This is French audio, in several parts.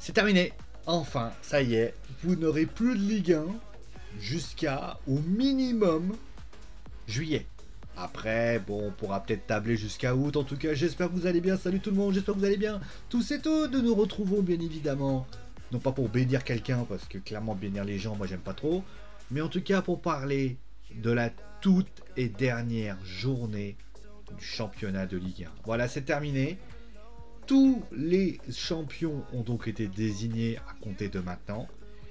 C'est terminé. Enfin, ça y est, vous n'aurez plus de Ligue 1 jusqu'à, au minimum, juillet. Après, bon, on pourra peut-être tabler jusqu'à août. En tout cas, j'espère que vous allez bien. Salut tout le monde, j'espère que vous allez bien. Tous et toutes, nous retrouvons bien évidemment. Non pas pour bénir quelqu'un, parce que clairement bénir les gens, moi j'aime pas trop. Mais en tout cas pour parler de la toute et dernière journée du championnat de Ligue 1. Voilà, c'est terminé. Tous les champions ont donc été désignés à compter de maintenant.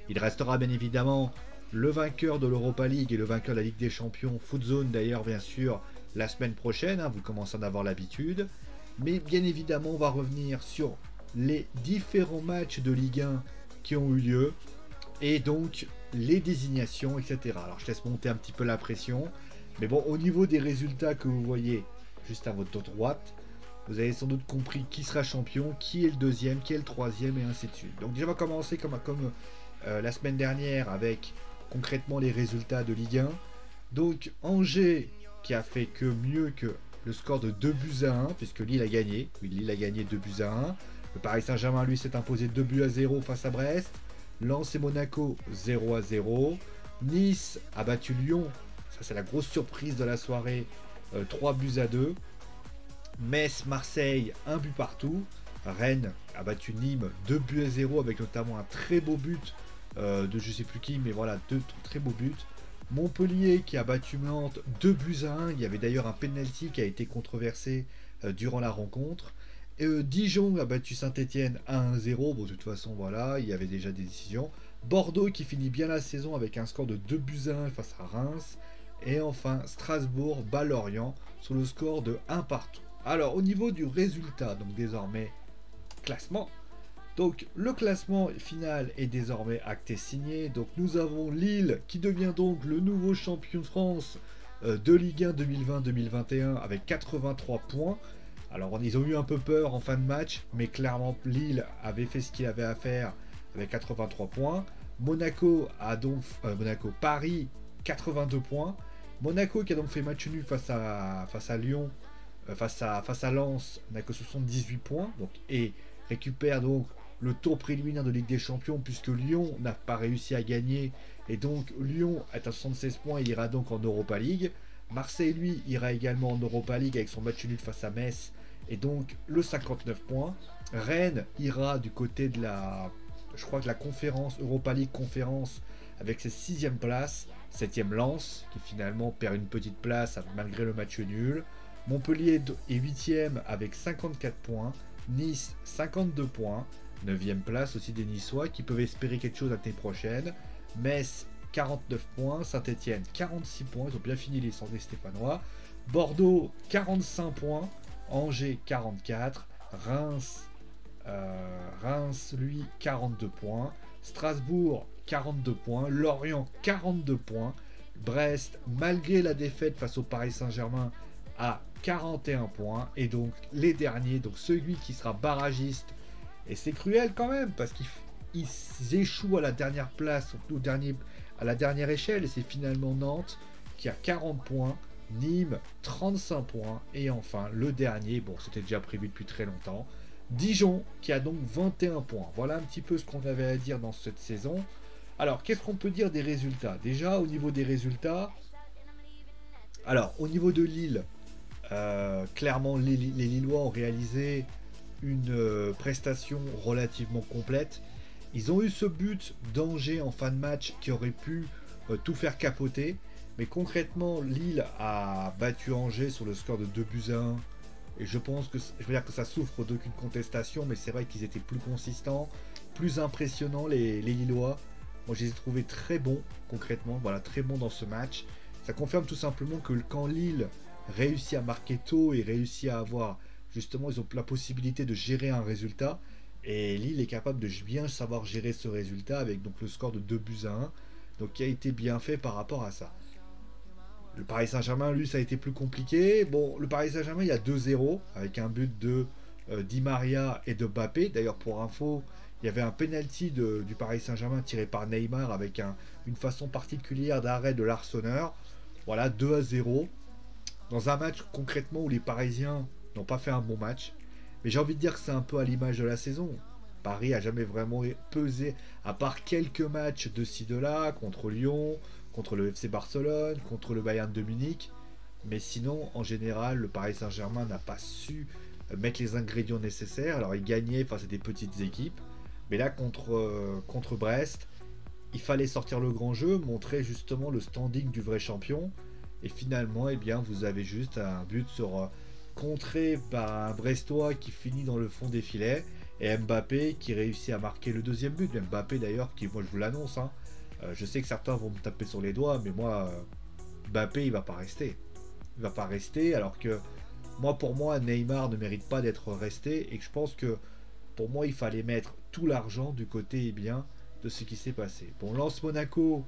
Il restera bien évidemment le vainqueur de l'Europa League et le vainqueur de la Ligue des Champions, Footzone d'ailleurs bien sûr, la semaine prochaine, vous commencez à en avoir l'habitude. Mais bien évidemment on va revenir sur les différents matchs de Ligue 1 qui ont eu lieu et donc les désignations, etc. Alors je laisse monter un petit peu la pression. Mais bon, au niveau des résultats que vous voyez juste à votre droite, vous avez sans doute compris qui sera champion, qui est le deuxième, qui est le troisième et ainsi de suite. Donc déjà on va commencer comme la semaine dernière avec concrètement les résultats de Ligue 1. Donc Angers qui a fait que mieux que le score de 2-1 puisque Lille a gagné. Oui, Lille a gagné 2-1. Le Paris Saint-Germain lui s'est imposé 2-0 face à Brest. Lens et Monaco 0-0. Nice a battu Lyon. Ça c'est la grosse surprise de la soirée. 3-2. Metz, Marseille, 1 but partout. Rennes a battu Nîmes 2-0 avec notamment un très beau but de je sais plus qui, mais voilà, deux très beaux buts. Montpellier qui a battu Nantes 2-1. Il y avait d'ailleurs un penalty qui a été controversé durant la rencontre. Dijon a battu Saint-Etienne 1-0. Bon, de toute façon, voilà, il y avait déjà des décisions. Bordeaux qui finit bien la saison avec un score de 2-1 face à Reims. Et enfin, Strasbourg bat Lorient sur le score de 1 partout. Alors, au niveau du résultat, donc désormais, classement. Donc, le classement final est désormais acté signé. Donc, nous avons Lille qui devient donc le nouveau champion de France de Ligue 1 2020-2021 avec 83 points. Alors, ils ont eu un peu peur en fin de match, mais clairement, Lille avait fait ce qu'il avait à faire avec 83 points. Monaco a donc... Paris, 82 points. Monaco qui a donc fait match nul face à Lyon, face à Lens, n'a que 78 points, donc, et récupère donc le tour préliminaire de Ligue des Champions puisque Lyon n'a pas réussi à gagner et donc Lyon est à 76 points et ira donc en Europa League. Marseille lui ira également en Europa League avec son match nul face à Metz et donc le 59 points. Rennes ira du côté de je crois que la conférence Europa League conférence avec ses 6e places. 7e Lens qui finalement perd une petite place malgré le match nul. Montpellier est 8e avec 54 points. Nice 52 points. 9e place aussi des Niçois qui peuvent espérer quelque chose l'année prochaine. Metz 49 points. Saint-Etienne 46 points. Ils ont bien fini les Stéphanois. Bordeaux 45 points. Angers 44. Reims lui 42 points. Strasbourg 42 points, Lorient 42 points, Brest malgré la défaite face au Paris Saint-Germain a 41 points et donc les derniers, donc celui qui sera barragiste et c'est cruel quand même parce qu'ils échouent à la dernière place, à la dernière échelle et c'est finalement Nantes qui a 40 points, Nîmes 35 points et enfin le dernier, bon c'était déjà prévu depuis très longtemps, Dijon qui a donc 21 points. Voilà un petit peu ce qu'on avait à dire dans cette saison. Alors, qu'est-ce qu'on peut dire des résultats? Déjà, au niveau des résultats, alors, au niveau de Lille, clairement, les Lillois ont réalisé une prestation relativement complète. Ils ont eu ce but d'Angers en fin de match qui aurait pu tout faire capoter. Mais concrètement, Lille a battu Angers sur le score de 2-1. Et je pense que, je veux dire que ça souffre d'aucune contestation, mais c'est vrai qu'ils étaient plus consistants, plus impressionnants, les Lillois. Moi, je les ai trouvés très bons, concrètement, voilà, très bons dans ce match. Ça confirme tout simplement que quand Lille réussit à marquer tôt et réussit à avoir, justement, ils ont la possibilité de gérer un résultat. Et Lille est capable de bien savoir gérer ce résultat avec donc le score de 2-1, donc qui a été bien fait par rapport à ça. Le Paris Saint-Germain, lui, ça a été plus compliqué. Bon, le Paris Saint-Germain, il y a 2-0 avec un but de Di Maria et de Mbappé. D'ailleurs, pour info, il y avait un penalty du Paris Saint-Germain tiré par Neymar avec une façon particulière d'arrêt de l'Arseneur. Voilà, 2-0. Dans un match concrètement où les Parisiens n'ont pas fait un bon match. Mais j'ai envie de dire que c'est un peu à l'image de la saison. Paris a jamais vraiment pesé, à part quelques matchs de ci de là, contre Lyon, contre le FC Barcelone, contre le Bayern de Munich. Mais sinon, en général, le Paris Saint-Germain n'a pas su mettre les ingrédients nécessaires. Alors, il gagnait face à des petites équipes. Mais là, contre Brest, il fallait sortir le grand jeu, montrer justement le standing du vrai champion. Et finalement, eh bien, vous avez juste un but sur contré par un Brestois qui finit dans le fond des filets et Mbappé qui réussit à marquer le deuxième but. Mbappé d'ailleurs, qui moi je vous l'annonce, hein, je sais que certains vont me taper sur les doigts, mais moi, Mbappé il va pas rester. Il va pas rester alors que moi pour moi Neymar ne mérite pas d'être resté et que je pense que pour moi il fallait mettre tout l'argent du côté bien de ce qui s'est passé. Bon, Lens Monaco.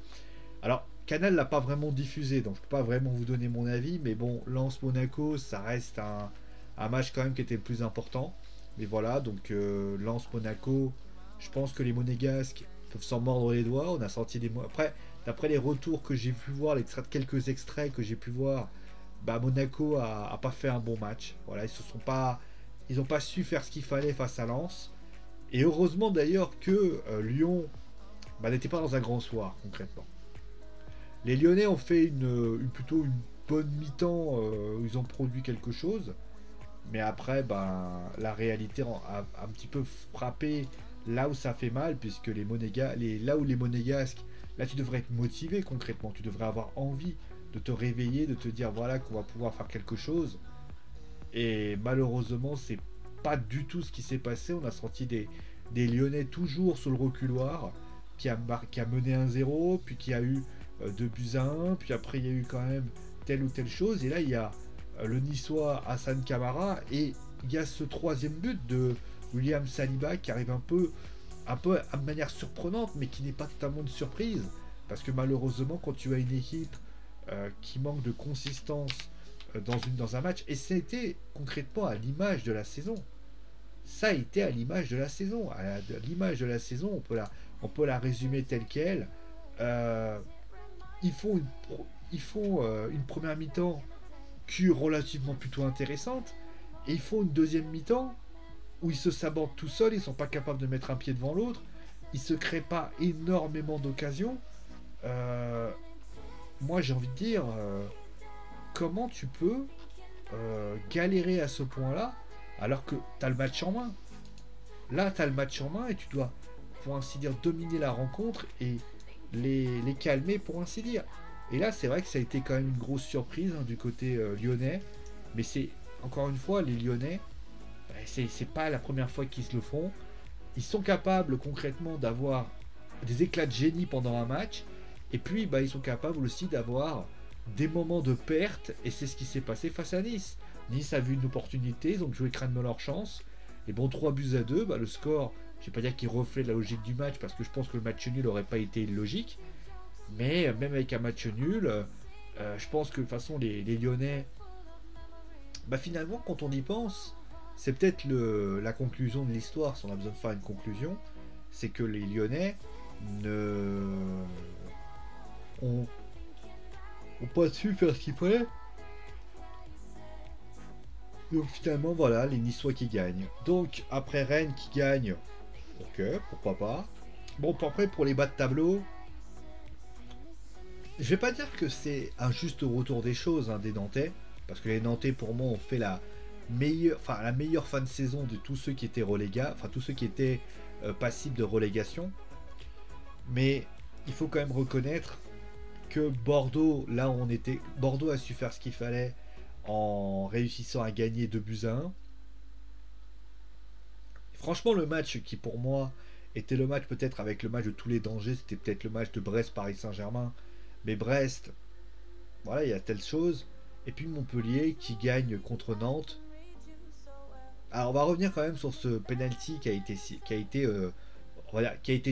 Alors Canal l'a pas vraiment diffusé, donc je peux pas vraiment vous donner mon avis, mais bon, Lens Monaco, ça reste un match quand même qui était le plus important. Mais voilà, donc Lens Monaco, je pense que les Monégasques peuvent s'en mordre les doigts. On a senti des après, d'après les retours que j'ai pu voir, quelques extraits que j'ai pu voir, bah Monaco a pas fait un bon match. Voilà, ils ont pas su faire ce qu'il fallait face à Lens. Et heureusement d'ailleurs que Lyon n'était pas dans un grand soir concrètement. Les Lyonnais ont fait plutôt une bonne mi-temps où ils ont produit quelque chose. Mais après, la réalité a un petit peu frappé là où ça fait mal, puisque là où les Monégasques, là tu devrais être motivé concrètement, tu devrais avoir envie de te réveiller, de te dire voilà qu'on va pouvoir faire quelque chose. Et malheureusement, c'est pas du tout ce qui s'est passé. On a senti des Lyonnais toujours sur le reculoir, qui a mené 1-0, puis qui a eu 2 buts à 1, puis après il y a eu quand même telle ou telle chose. Et là, il y a le Niçois Hassan Kamara, et il y a ce troisième but de William Saliba qui arrive un peu de manière surprenante, mais qui n'est pas totalement de surprise. Parce que malheureusement, quand tu as une équipe qui manque de consistance dans un match, et c'était concrètement à l'image de la saison. Ça a été à l'image de la saison. À l'image de la saison, on peut la résumer telle qu'elle. Ils font une première mi-temps qui est relativement plutôt intéressante, et ils font une deuxième mi-temps où ils se sabordent tout seuls, ils sont pas capables de mettre un pied devant l'autre, ils se créent pas énormément d'occasions. Moi j'ai envie de dire, comment tu peux galérer à ce point-là alors que tu as le match en main. Là tu as le match en main et tu dois pour ainsi dire dominer la rencontre et les calmer pour ainsi dire. Et là c'est vrai que ça a été quand même une grosse surprise du côté lyonnais, mais c'est encore une fois les Lyonnais, c'est pas la première fois qu'ils se le font. Ils sont capables concrètement d'avoir des éclats de génie pendant un match, et puis ils sont capables aussi d'avoir des moments de perte, et c'est ce qui s'est passé face à Nice. Nice a vu une opportunité, ils ont joué crânement leur chance, et bon 3 buts à 2, le score, je vais pas dire qu'il reflète la logique du match, parce que je pense que le match nul n'aurait pas été illogique, mais même avec un match nul, je pense que de toute façon les Lyonnais, finalement quand on y pense, c'est peut-être la conclusion de l'histoire, si on a besoin de faire une conclusion, c'est que les Lyonnais ont pas su faire ce qu'il fallait. Donc finalement voilà, les Niçois qui gagnent. Donc après Rennes qui gagne, ok, pourquoi pas. Bon, après pour les bas de tableau, je vais pas dire que c'est un juste retour des choses des Nantais, parce que les Nantais pour moi ont fait la meilleure fin de saison de tous ceux qui étaient tous ceux qui étaient passibles de relégation. Mais il faut quand même reconnaître que Bordeaux, là où Bordeaux a su faire ce qu'il fallait en réussissant à gagner 2 buts à 1. Franchement, le match qui pour moi était le match peut-être avec le match de tous les dangers, c'était peut-être le match de Brest-Paris Saint-Germain. Mais Brest, voilà, il y a telle chose. Et puis Montpellier qui gagne contre Nantes. Alors on va revenir quand même sur ce penalty qui a été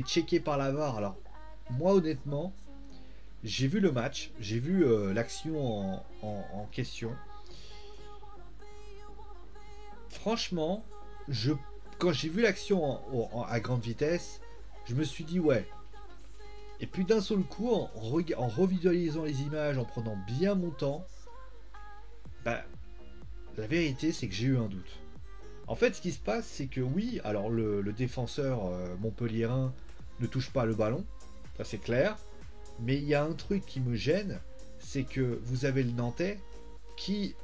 checké par la VAR. Alors moi honnêtement, j'ai vu le match, j'ai vu l'action en question. Franchement, quand j'ai vu l'action à grande vitesse, je me suis dit ouais. Et puis d'un seul coup, en revisualisant les images, en prenant bien mon temps, la vérité c'est que j'ai eu un doute. En fait, ce qui se passe, c'est que oui, alors le défenseur montpelliérain ne touche pas le ballon, ça c'est clair. Mais il y a un truc qui me gêne, c'est que vous avez le Nantais qui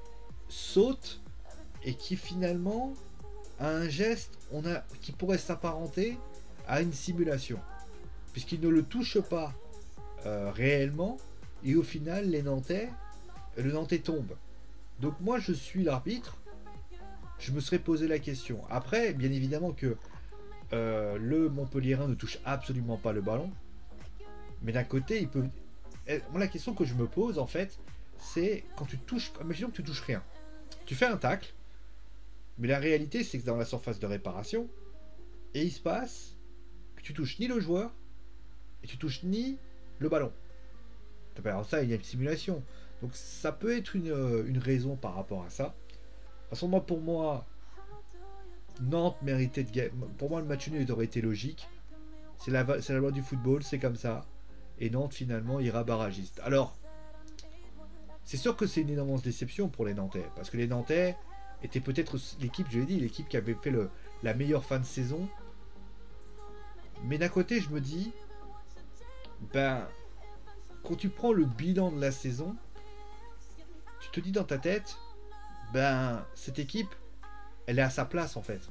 saute et qui finalement a un geste qui pourrait s'apparenter à une simulation. Puisqu'il ne le touche pas réellement, et au final, le Nantais tombe. Donc moi, je suis l'arbitre, je me serais posé la question. Après, bien évidemment que le Montpellierin ne touche absolument pas le ballon, mais d'un côté, il peut... Moi, la question que je me pose, en fait, c'est quand tu touches... Imaginons que tu touches rien. Tu fais un tacle, mais la réalité, c'est que dans la surface de réparation, et il se passe que tu touches ni le joueur, et tu touches ni le ballon. Alors ça, il y a une simulation. Donc ça peut être une raison par rapport à ça. De toute façon, pour moi, Nantes méritait de gagner. Pour moi, le match nul aurait été logique. C'est la loi du football, c'est comme ça. Et Nantes, finalement, ira barragiste. Alors, c'est sûr que c'est une énorme déception pour les Nantais. Parce que les Nantais étaient peut-être l'équipe, je l'ai dit, l'équipe qui avait fait la meilleure fin de saison. Mais d'un côté, je me dis, ben, quand tu prends le bilan de la saison, tu te dis dans ta tête, ben, cette équipe, elle est à sa place en fait.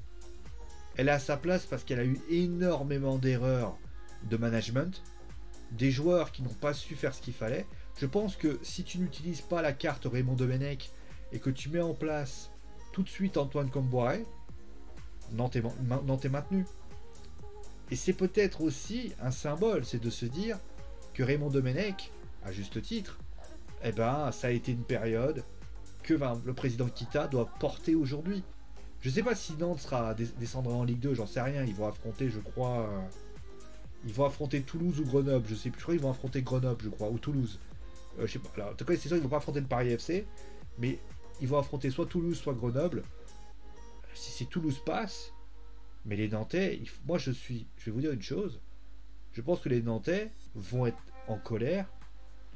Elle est à sa place parce qu'elle a eu énormément d'erreurs de management, des joueurs qui n'ont pas su faire ce qu'il fallait. Je pense que si tu n'utilises pas la carte Raymond Domenech et que tu mets en place tout de suite Antoine Comboiré, Nantes est maintenu. Et c'est peut-être aussi un symbole, c'est de se dire que Raymond Domenech, à juste titre, eh ben, ça a été une période que le président Kita doit porter aujourd'hui. Je sais pas si Nantes descendra en Ligue 2, j'en sais rien. Ils vont affronter, je crois, ils vont affronter Toulouse ou Grenoble. Je sais plus, je crois qu'ils vont affronter Grenoble, je crois, ou Toulouse. Je sais pas. Alors, en tout cas, c'est sûr, ils vont pas affronter le Paris FC, mais ils vont affronter soit Toulouse, soit Grenoble. Si Toulouse passe, mais les Nantais, moi je vais vous dire une chose. Je pense que les Nantais vont être en colère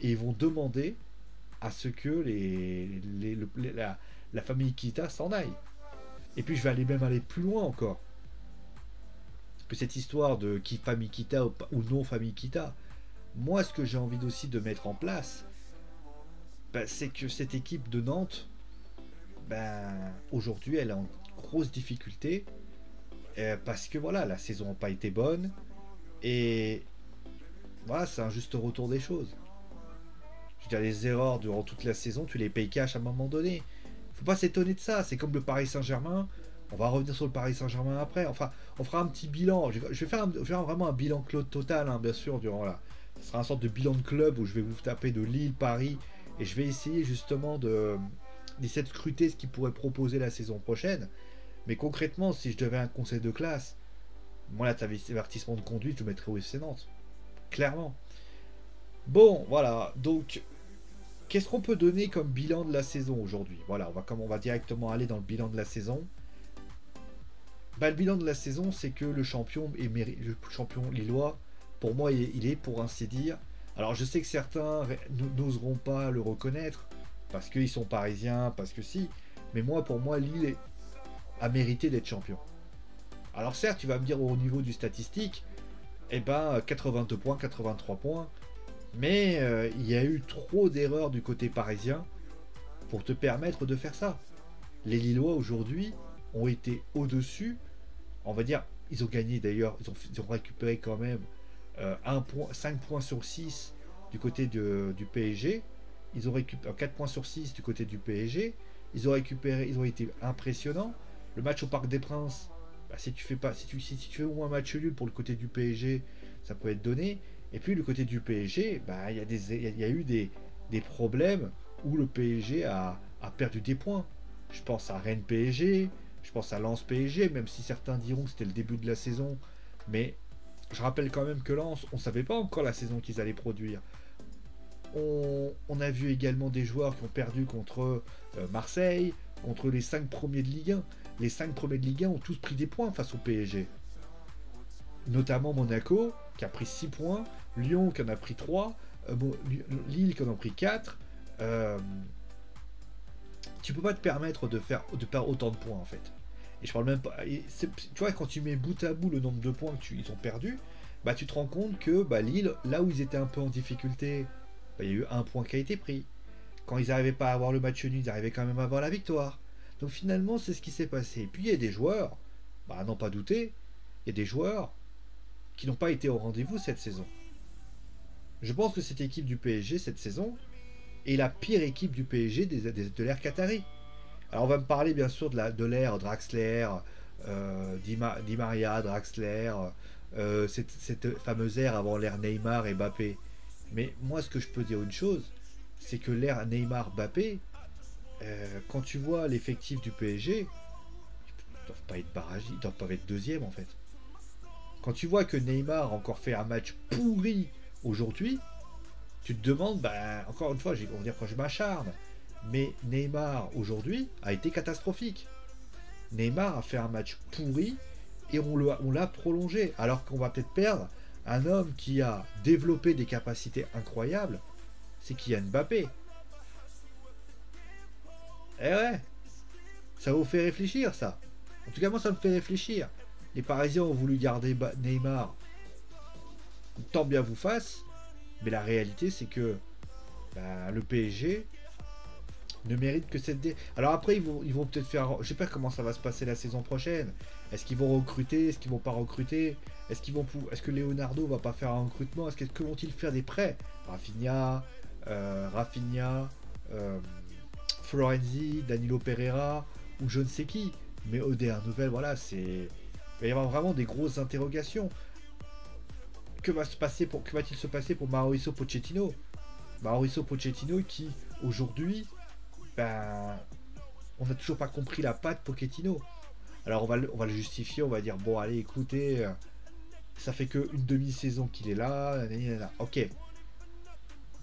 et ils vont demander à ce que la famille Kita s'en aille. Et puis je vais même aller plus loin encore. Que cette histoire de qui famille Kita ou non famille Kita. Moi, ce que j'ai envie aussi de mettre en place, ben, c'est que cette équipe de Nantes, ben, aujourd'hui, elle est en grosse difficulté. Parce que voilà, la saison n'a pas été bonne. Et voilà, c'est un juste retour des choses. Je veux dire, les erreurs durant toute la saison, tu les payes cash à un moment donné. Faut pas s'étonner de ça. C'est comme le Paris Saint-Germain. On va revenir sur le Paris Saint-Germain après. Enfin, on fera un petit bilan. Je vais faire vraiment un bilan total, hein, bien sûr, durant là. Ce sera une sorte de bilan de club où je vais vous taper de Lille, Paris. Et je vais essayer justement d'essayer de scruter ce qu'ils pourraient proposer la saison prochaine. Mais concrètement, si je devais un conseil de classe, moi, l'avertissement de conduite, je mettrais au FC Nantes. Clairement. Bon, voilà. Donc, qu'est-ce qu'on peut donner comme bilan de la saison aujourd'hui? Voilà, on va directement aller dans le bilan de la saison. Bah, le bilan de la saison, c'est que le champion lillois, pour moi, il est pour ainsi dire. Alors, je sais que certains n'oseront pas le reconnaître parce qu'ils sont parisiens, parce que si. Mais moi, pour moi, Lille a mérité d'être champion. Alors certes, tu vas me dire au niveau du statistique, eh ben 82 points, 83 points, mais il y a eu trop d'erreurs du côté parisien pour te permettre de faire ça. Les Lillois aujourd'hui ont été au-dessus, on va dire, ils ont gagné d'ailleurs, ils ont récupéré quand même 5 points sur 6 du côté du PSG, ils ont récupéré 4 points sur 6 du côté du PSG, ils ont été impressionnants. Le match au Parc des Princes, bah, si tu fais au moins un match nul pour le côté du PSG, ça peut être donné. Et puis le côté du PSG, bah, il y a eu des problèmes où le PSG a perdu des points. Je pense à Rennes PSG, je pense à Lens PSG, même si certains diront que c'était le début de la saison. Mais je rappelle quand même que Lens, on ne savait pas encore la saison qu'ils allaient produire. On a vu également des joueurs qui ont perdu contre Marseille, contre les 5 premiers de Ligue 1. Les 5 premiers de Ligue 1 ont tous pris des points face au PSG. Notamment Monaco, qui a pris 6 points, Lyon qui en a pris 3, Lille qui en a pris 4. Tu peux pas te permettre de perdre autant de points en fait. Et je parle même pas. Tu vois, quand tu mets bout à bout le nombre de points qu'ils ont perdus, bah tu te rends compte que bah, Lille, là où ils étaient un peu en difficulté, bah, il y a eu un point qui a été pris. Quand ils n'arrivaient pas à avoir le match nul, ils arrivaient quand même à avoir la victoire. Donc finalement, c'est ce qui s'est passé. Et puis il y a des joueurs, bah à n'en pas douter, il y a des joueurs qui n'ont pas été au rendez-vous cette saison. Je pense que cette équipe du PSG cette saison est la pire équipe du PSG de l'ère Qatari. Alors on va me parler bien sûr de l'ère Draxler, Di Maria, Draxler, cette fameuse ère avant l'ère Neymar et Mbappé. Mais moi ce que je peux dire une chose, c'est que l'ère Neymar-Mbappé, quand tu vois l'effectif du PSG, ils doivent pas être barragés, ils doivent pas être deuxième en fait. Quand tu vois que Neymar a encore fait un match pourri aujourd'hui, tu te demandes, bah, encore une fois, on va dire quand je m'acharne, mais Neymar aujourd'hui a été catastrophique. Neymar a fait un match pourri et on l'a prolongé, alors qu'on va peut-être perdre un homme qui a développé des capacités incroyables, c'est Kylian Mbappé. Eh ouais, ça vous fait réfléchir ça. En tout cas, moi ça me fait réfléchir. Les Parisiens ont voulu garder Neymar, tant bien vous fasse, mais la réalité c'est que bah, le PSG ne mérite que cette Alors après ils vont peut-être faire, je sais pas comment ça va se passer la saison prochaine. Est-ce qu'ils vont recruter, est-ce qu'ils vont pas recruter, est-ce que Leonardo va pas faire un recrutement, que vont-ils faire des prêts? Rafinha, Florenzi, Danilo Pereira ou je ne sais qui. Mais aux dernières nouvelles, voilà, il va y avoir vraiment des grosses interrogations. Que va-t-il se passer pour Mauricio Pochettino? Mauricio Pochettino qui aujourd'hui, ben, on n'a toujours pas compris la patte Pochettino. Alors on va le justifier, on va dire bon allez écoutez, ça fait que une demi-saison qu'il est là, nanana. Ok,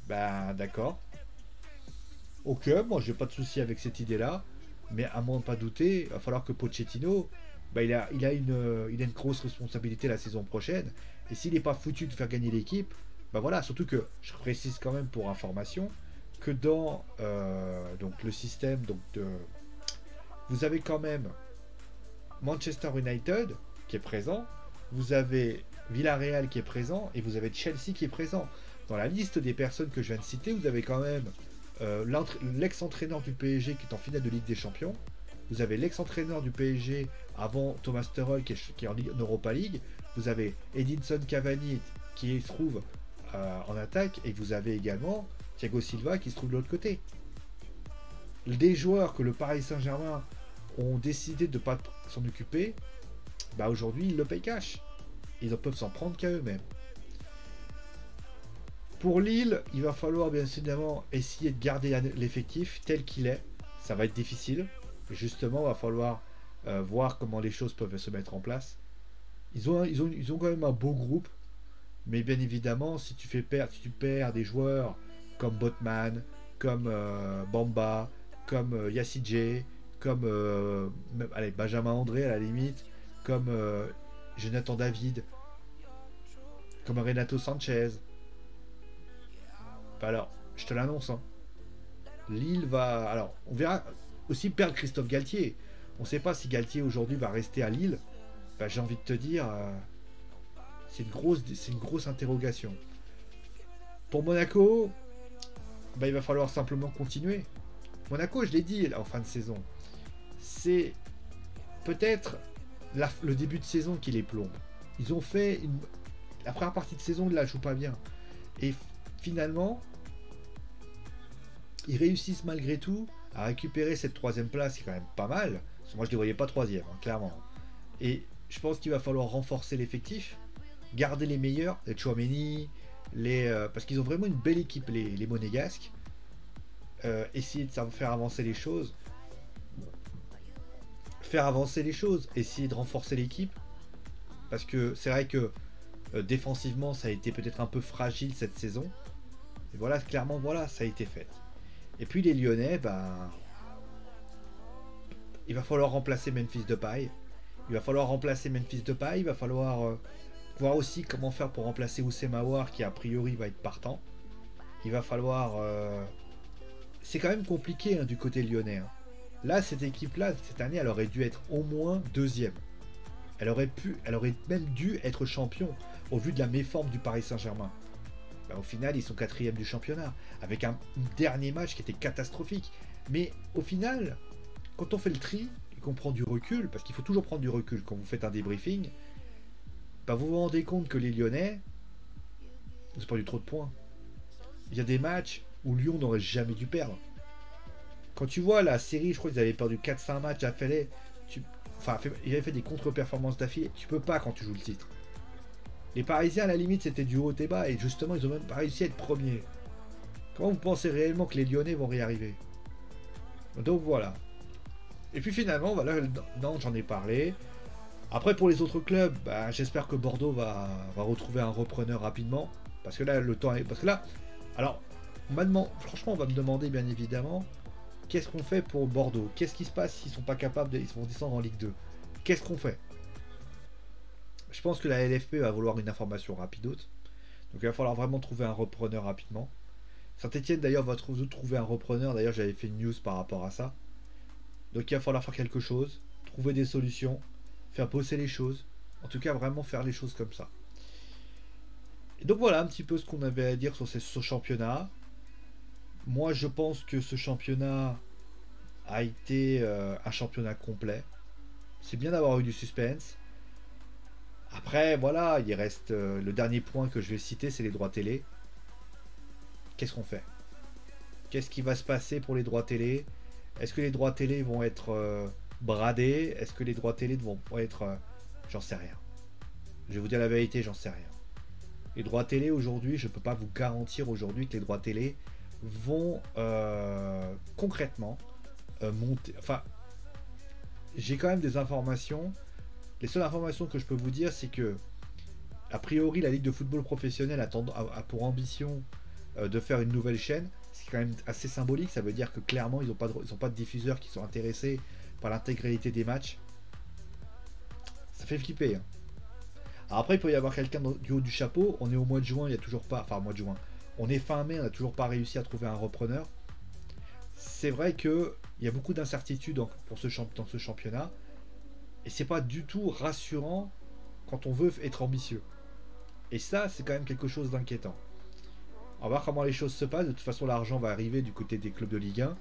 ben d'accord. Ok, moi j'ai pas de souci avec cette idée-là, mais à moins de pas douter, il va falloir que Pochettino, bah, il a une grosse responsabilité la saison prochaine. Et s'il n'est pas foutu de faire gagner l'équipe, bah voilà, surtout que je précise quand même pour information que dans donc le système vous avez quand même Manchester United qui est présent, vous avez Villarreal qui est présent et vous avez Chelsea qui est présent. Dans la liste des personnes que je viens de citer, vous avez quand même l'ex-entraîneur du PSG qui est en finale de Ligue des Champions. Vous avez l'ex-entraîneur du PSG avant Thomas Tuchel qui est en Europa League. Vous avez Edinson Cavani qui se trouve en attaque. Et vous avez également Thiago Silva qui se trouve de l'autre côté. Des joueurs que le Paris Saint-Germain ont décidé de ne pas s'en occuper, bah aujourd'hui ils le payent cash. Ils en peuvent s'en prendre qu'à eux-mêmes. Pour Lille, il va falloir bien évidemment essayer de garder l'effectif tel qu'il est. Ça va être difficile. Justement, il va falloir voir comment les choses peuvent se mettre en place. Ils ont quand même un beau groupe. Mais bien évidemment, si tu perds des joueurs comme Botman, comme Bamba, comme Yassidje, comme allez, Benjamin André à la limite, comme Jonathan David, comme Renato Sanchez. Alors, je te l'annonce. Hein. Lille va... Alors, on verra aussi perdre Christophe Galtier. On ne sait pas si Galtier aujourd'hui va rester à Lille. Bah, j'ai envie de te dire, c'est une grosse interrogation. Pour Monaco, bah, il va falloir simplement continuer. Monaco, je l'ai dit en fin de saison, c'est peut-être le début de saison qui les plombe. Ils ont fait la première partie de saison, ils ne la jouent pas bien. Et finalement, ils réussissent malgré tout à récupérer cette troisième place, c'est quand même pas mal. Parce que moi, je ne les voyais pas troisième, hein, clairement. Et je pense qu'il va falloir renforcer l'effectif, garder les meilleurs, les Tchouaméni, parce qu'ils ont vraiment une belle équipe, les Monégasques. Essayer de faire avancer les choses. Essayer de renforcer l'équipe. Parce que c'est vrai que défensivement, ça a été peut-être un peu fragile cette saison. Et voilà, clairement, voilà, ça a été fait. Et puis les Lyonnais, ben, il va falloir remplacer Memphis Depay. Il va falloir voir aussi comment faire pour remplacer Oussem Aouar qui a priori va être partant. Il va falloir... C'est quand même compliqué hein, du côté lyonnais. Hein. Là, cette équipe-là, cette année, elle aurait dû être au moins deuxième. Elle aurait même dû être champion au vu de la méforme du Paris Saint-Germain. Ben, au final, ils sont quatrième du championnat, avec un dernier match qui était catastrophique. Mais au final, quand on fait le tri et qu'on prend du recul, parce qu'il faut toujours prendre du recul quand vous faites un débriefing, ben vous vous rendez compte que les Lyonnais, ils ont perdu trop de points. Il y a des matchs où Lyon n'aurait jamais dû perdre. Quand tu vois la série, je crois qu'ils avaient perdu 4-5 matchs d'affilée. Enfin, ils avaient fait des contre-performances d'affilée. Tu peux pas quand tu joues le titre. Les Parisiens, à la limite, c'était du haut et bas. Et justement, ils ont même pas réussi à être premiers. Comment vous pensez réellement que les Lyonnais vont y arriver? Donc voilà. Et puis finalement, voilà, Nantes, j'en ai parlé. Après, pour les autres clubs, bah, j'espère que Bordeaux va retrouver un repreneur rapidement. Parce que là, le temps est... Parce que là, alors, franchement, on va me demander, bien évidemment, qu'est-ce qu'on fait pour Bordeaux? Qu'est-ce qui se passe s'ils sont pas capables ils vont descendre en Ligue 2? Qu'est-ce qu'on fait? Je pense que la LFP va vouloir une information rapidote. Donc il va falloir vraiment trouver un repreneur rapidement. Saint-Etienne d'ailleurs va trouver un repreneur. D'ailleurs j'avais fait une news par rapport à ça. Donc il va falloir faire quelque chose. Trouver des solutions. Faire bosser les choses. En tout cas vraiment faire les choses comme ça. Et donc voilà un petit peu ce qu'on avait à dire sur ce championnat. Moi je pense que ce championnat a été un championnat complet. C'est bien d'avoir eu du suspense. Après, voilà, il reste le dernier point que je vais citer, c'est les droits télé. Qu'est-ce qu'on fait? Qu'est-ce qui va se passer pour les droits télé? Est-ce que les droits télé vont être bradés? Est-ce que les droits télé vont être... j'en sais rien. Je vais vous dire la vérité, j'en sais rien. Les droits télé aujourd'hui, je ne peux pas vous garantir aujourd'hui que les droits télé vont concrètement monter. Enfin, j'ai quand même des informations. Les seules informations que je peux vous dire, c'est que, a priori, la Ligue de football professionnel a pour ambition de faire une nouvelle chaîne. C'est quand même assez symbolique. Ça veut dire que clairement, ils n'ont pas de diffuseurs qui sont intéressés par l'intégralité des matchs. Ça fait flipper. Hein. Alors après, il peut y avoir quelqu'un du haut du chapeau. On est au mois de juin, il n'y a toujours pas... Enfin, mois de juin. On est fin mai, on n'a toujours pas réussi à trouver un repreneur. C'est vrai qu'il y a beaucoup d'incertitudes dans ce championnat. Et c'est pas du tout rassurant quand on veut être ambitieux. Et ça, c'est quand même quelque chose d'inquiétant. On va voir comment les choses se passent. De toute façon, l'argent va arriver du côté des clubs de Ligue 1.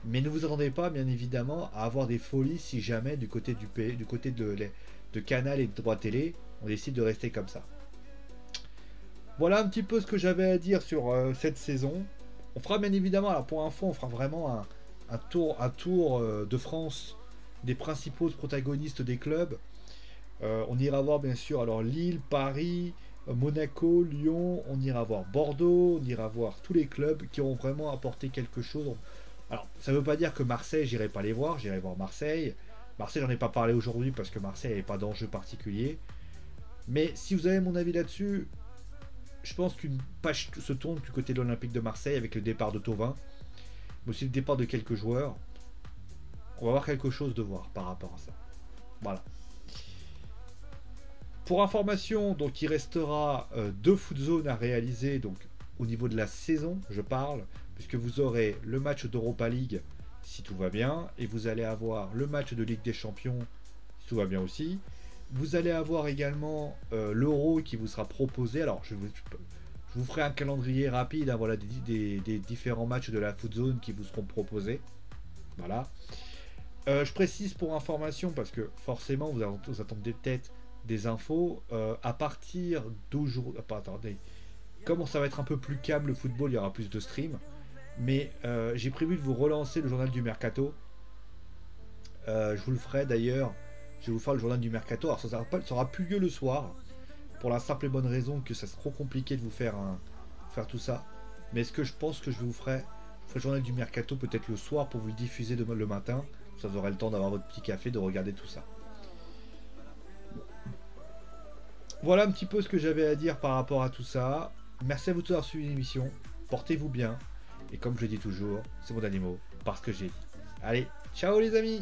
Mais ne vous attendez pas, bien évidemment, à avoir des folies si jamais du côté de Canal et de droit télé, on décide de rester comme ça. Voilà un petit peu ce que j'avais à dire sur cette saison. On fera bien évidemment, alors pour info, on fera vraiment un tour de France des principaux protagonistes des clubs. On ira voir bien sûr alors Lille, Paris, Monaco, Lyon, on ira voir Bordeaux, on ira voir tous les clubs qui ont vraiment apporté quelque chose. Alors ça ne veut pas dire que Marseille, j'irai pas les voir, j'irai voir Marseille. Marseille, j'en ai pas parlé aujourd'hui parce que Marseille n'avait pas d'enjeu particulier. Mais si vous avez mon avis là-dessus, je pense qu'une page se tourne du côté de l'Olympique de Marseille avec le départ de Thauvin, mais aussi le départ de quelques joueurs. On va avoir quelque chose de voir par rapport à ça. Voilà. Pour information, donc il restera 2 foot zones à réaliser, donc au niveau de la saison, je parle, puisque vous aurez le match d'Europa League si tout va bien, et vous allez avoir le match de Ligue des Champions si tout va bien aussi. Vous allez avoir également l'Euro qui vous sera proposé. Alors je vous ferai un calendrier rapide, hein, voilà, des différents matchs de la foot zone qui vous seront proposés. Voilà. Je précise pour information, parce que forcément vous attendez peut-être des infos, à partir d'aujourd'hui, attendez, comme ça va être un peu plus calme le football, il y aura plus de stream, mais j'ai prévu de vous relancer le journal du Mercato. Je vous le ferai d'ailleurs, je vais vous faire le journal du Mercato. Alors ça aura plus lieu le soir, pour la simple et bonne raison que ça sera trop compliqué de vous faire tout ça, mais ce que je pense que je vous ferai le journal du Mercato peut-être le soir pour vous le diffuser le matin. Ça vous aurez le temps d'avoir votre petit café, de regarder tout ça. Voilà un petit peu ce que j'avais à dire par rapport à tout ça. Merci à vous tous d'avoir suivi l'émission. Portez-vous bien. Et comme je dis toujours, c'est mon dernier mot, parce que j'ai dit. Allez, ciao les amis!